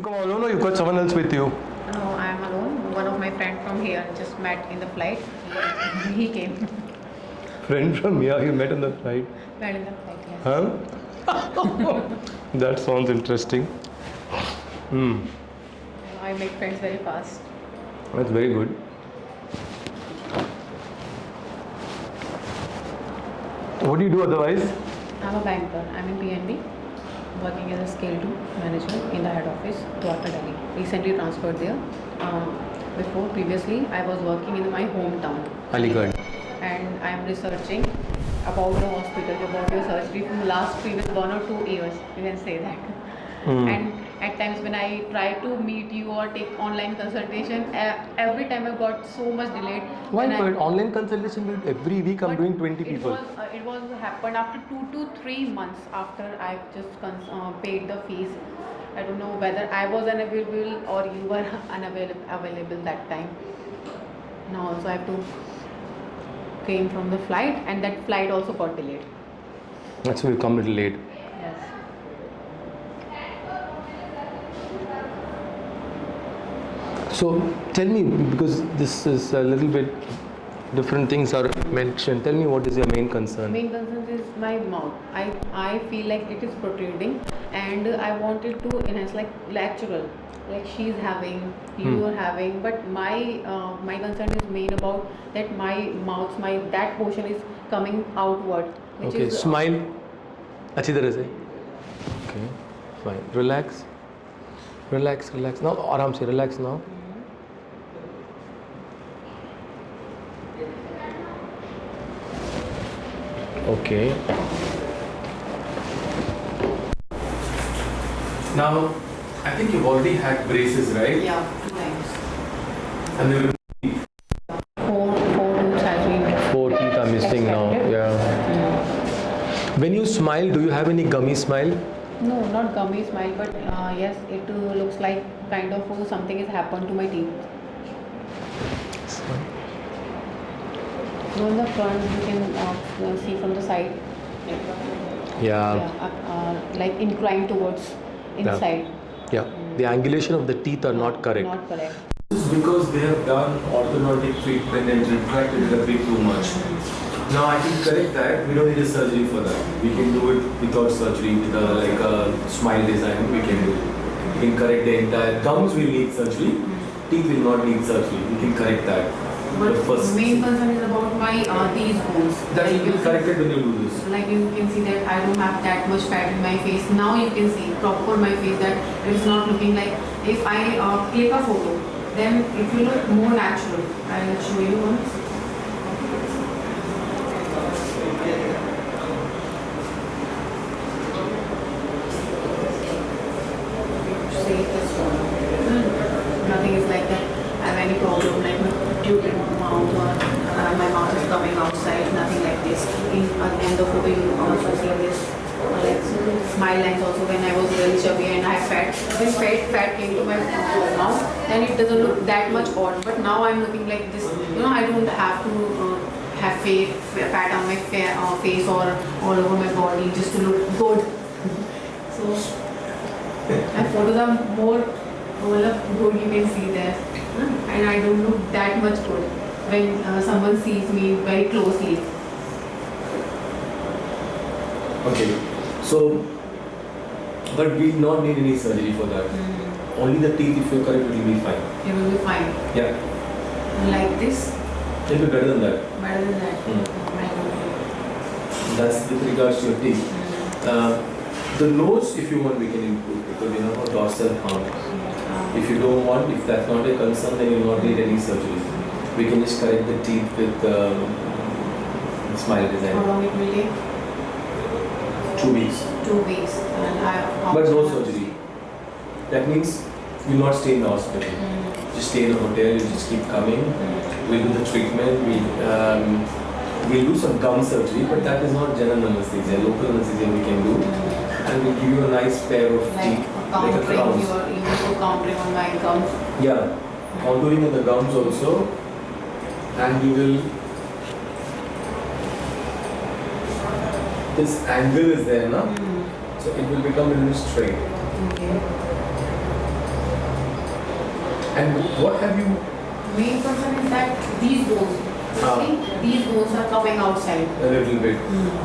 come alone or you got someone else with you? No, I am alone. One of my friends from here just met in the flight. He came. Friend from here you met on the flight? Met in the flight, yes. Huh? That sounds interesting. I make friends very fast. That's very good. What do you do otherwise? I'm a banker. I'm in PNB, working as a scale 2 manager in the head office, Dwarka, Delhi. Recently transferred there. Previously, I was working in my hometown, Aligarh. and I'm researching about the hospital, about your surgery from the last previous 1 or 2 years. You can say that. And at times when I try to meet you or take online consultation, every time I got so much delayed. Why? But online consultation every week I'm doing 20 people. It was happened after 2 to 3 months after I've just paid the fees. I don't know whether I was unavailable or you were available that time. Now also I have to came from the flight, and that flight also got delayed. That's why you come a little late. Yes. So tell me, because this is a little bit different things are mentioned. Tell me, what is your main concern? Main concern is my mouth. I feel like it is protruding, and I wanted to enhance like natural, like she's having, you are having. But my concern is main about that my mouth, that portion is coming outward. Which Okay, is, smile. अच्छी तरह से. Okay, fine. Relax. Relax, relax. Now, आराम से relax now. Okay. Now, I think you've already had braces, right? Yeah, 2 times. And there will be Four tooth has been 4 teeth are missing now. Yeah. When you smile, do you have any gummy smile? No, not gummy smile, but yes, it looks like kind of something has happened to my teeth. No, in the front you can see from the side. Yeah. Like inclined towards inside. Yeah. The angulation of the teeth are not correct. Not correct. This is because they have done orthodontic treatment and retracted it a bit too much. Now I can correct that. We don't need a surgery for that. We can do it without surgery, with like a smile design. We can do it. We can correct the entire gums. Will need surgery. Teeth will not need surgery. We can correct that. But the first main concern is about my these bones. that Like will be corrected when you do this. Like you can see that I don't have that much fat in my face. Now you can see proper my face that it is not looking like. If I click a photo, then it will look more natural. I will show you once. Say this one. Nothing is like that. I have any problem like due mouth or my mouth is coming outside. Nothing like this. In the photo you also see this. Like smile lines also when I was really chubby and I had fat. When fat came to my mouth, then it doesn't look that much odd. But now I'm looking like this. You know, I don't have to have fat on my face or all over my body just to look good. So my photos are more good. You can see there, and I don't look that much good when someone sees me very closely. Okay, so, but we will not need any surgery for that. Only the teeth, if you correct, it will be fine. It will be fine. Yeah. Like this. It will be better than that. Better than that. That's with regards to your teeth. The nose, if you want, we can improve because you know dorsal hump. If you don't want, if that's not a concern, then you will not need any surgery. We can just correct the teeth with smile design. How long it will take? 2 weeks. 2 weeks. And But no surgery. That means you will not stay in the hospital. Just stay in a hotel, you just keep coming. We'll do the treatment. We'll do some gum surgery, but that is not general anesthesia. Local anesthesia we can do. And we'll give you a nice pair of teeth. Like a crown. You will countering on my gums. Yeah. Contouring in the gums also. And we will. This angle is there, na? So it will become a little straight. Okay. And what have you? Main concern is that these bones, see, these bones are coming outside. A little bit.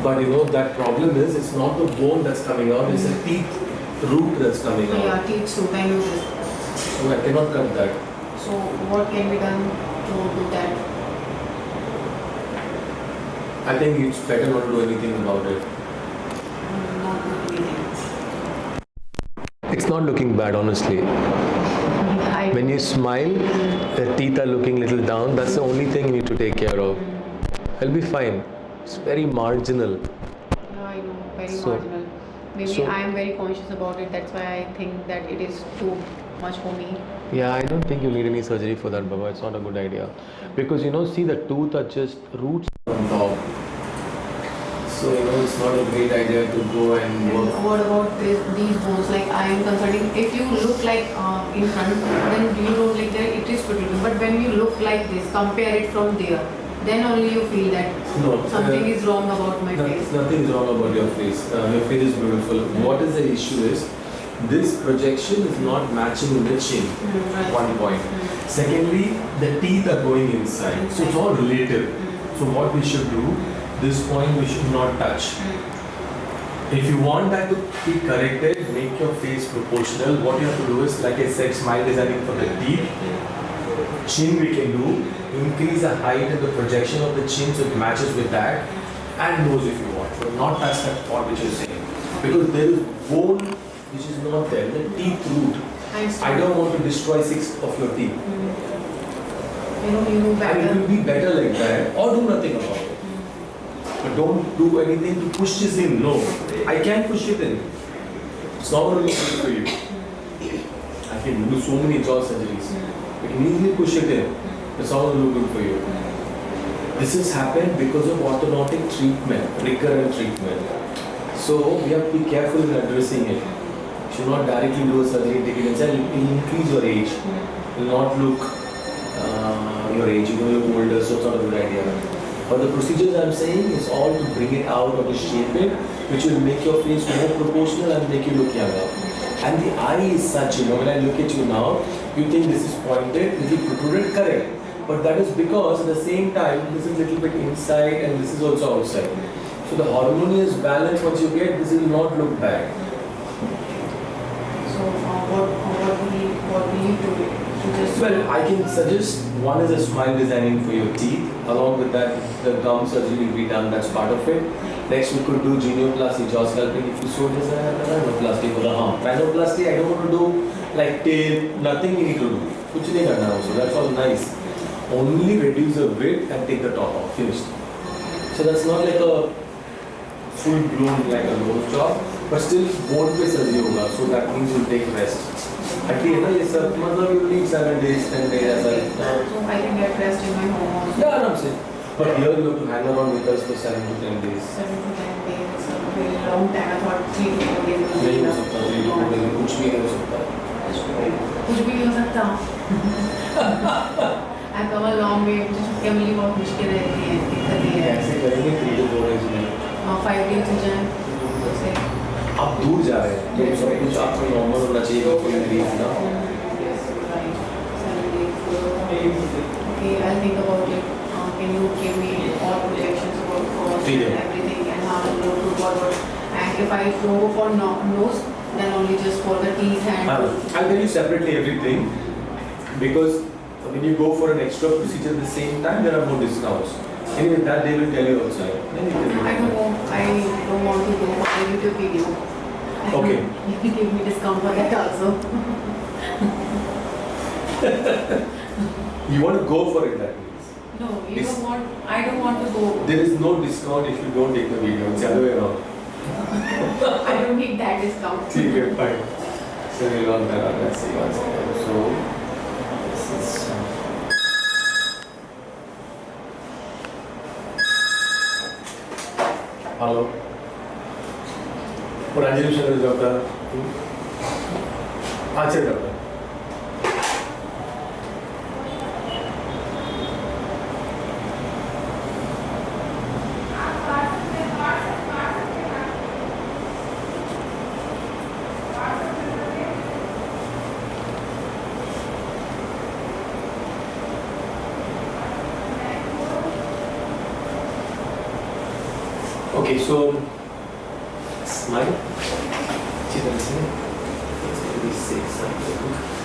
But you know that problem is it's not the bone that's coming out, it's the teeth root that's coming out. Yeah, teeth root, I know this. So I cannot cut that. So what can be done to do that? I think it's better not to do anything about it. Not do anything. It's not looking bad, honestly. When you smile, the teeth are looking little down. That's the only thing you need to take care of. I'll be fine. It's very marginal. Yeah, I know, very So- marginal. Maybe I am very conscious about it. That's why I think that it is too much for me. Yeah, I don't think you need any surgery for that, Baba. It's not a good idea. Because you know, see the tooth are just roots on top. So you know, it's not a great idea to go and And work. what about these bones? Like I am consulting, if you look like in front, then you don't like that it is protruding. But when you look like this, compare it from there, then only you feel that No, something is wrong about my face. Nothing is wrong about your face. Your face is beautiful. What is the issue is, this projection is not matching with the chin. Right. One point. Secondly, the teeth are going inside. So it's all relative. So what we should do, this point we should not touch. If you want that to be corrected, make your face proportional. What you have to do is, like I said, smile designing for the teeth. Chin we can do. Increase the height and the projection of the chin so it matches with that. And nose if you want. But not touch that part which you're saying. Because there is bone which is not there. The teeth root. I don't want to destroy 6 of your teeth. You know And it better. will be better like that, or do nothing about it. But don't do anything to push this in. No, I can push it in. It's not going to look good for you. I can do so many jaw surgeries. We can easily push it in. It's not going to look good for you. This has happened because of orthodontic treatment, recurrent treatment. So we have to be careful in addressing it. You should not directly do a surgery, take it inside. It will increase your age. It will not look your age. You're going to look older, so it's not a good idea. But the procedures I'm saying is all to bring it out or to shape it, which will make your face more proportional and make you look younger. And the eye is such, you know, when I look at you now, you think this is pointed, little protruded, correct. But that is because at the same time, this is a little bit inside and this is also outside. So the harmonious balance once you get, this will not look bad. So what we need to do? To just Well, I can suggest one is a smile designing for your teeth. Along with that, the gum surgery will be done. That's part of it. Next, we could do genioplasty, jaw sculpting. If you so desire, rhinoplasty for the arm. Rhinoplasty, I don't want to do like tail. Nothing you need to do. Kuch nahi karna also. That's all nice. Only reduce the width and take the top off. Finished. So that's not like a full blown like a nose job, but still bone पे surgery होगा. So that means you take rest. At the end of this, मतलब you need 7 days, 10 days ऐसा. so I can get rest in my home also. Yeah, आराम से. But here you have to hang around with us for 7 to 10 days. 7 to 10 days. It's a very long time. I thought 3 to 4 days. was नहीं हो enough. सकता, 3 to 4 days में कुछ भी नहीं हो सकता. कुछ भी नहीं हो सकता. I come a long way. मुझे छुट्टियाँ मिली बहुत मुश्किल रहती है. दिक्कत ये है. ऐसे करेंगे 3 to 4 days में. 5 days हो जाए. जैसे आप दूर जा रहे हैं, तो सब कुछ आपको नॉर्मल होना चाहिए, कोई ग्रीफ ना. yes, right. 7 days. Okay, I'll think about it. Can you give me all projections about cost ठीक है. and everything and how to go to forward? And if I go for nose, then only just for the teeth and. I'll tell you separately everything, because when you go for an extra procedure at the same time, there are more discounts. Anyway, that they will tell you outside. Then you can I don't know. I don't want to go for a YouTube video. Okay. You can give me discount for that also. You want to go for it, that means. No, you It's- don't want. I don't want to go. There is no discount if you don't take the video. It's the other way around. I don't need that discount. ठीक है, fine. So we'll run that out. Let's see once again. So this is. Hello. और Anjali Shankar doctor. अच्छा doctor. Okay, so smile. अच्छी तरह से. Let's say 6 something.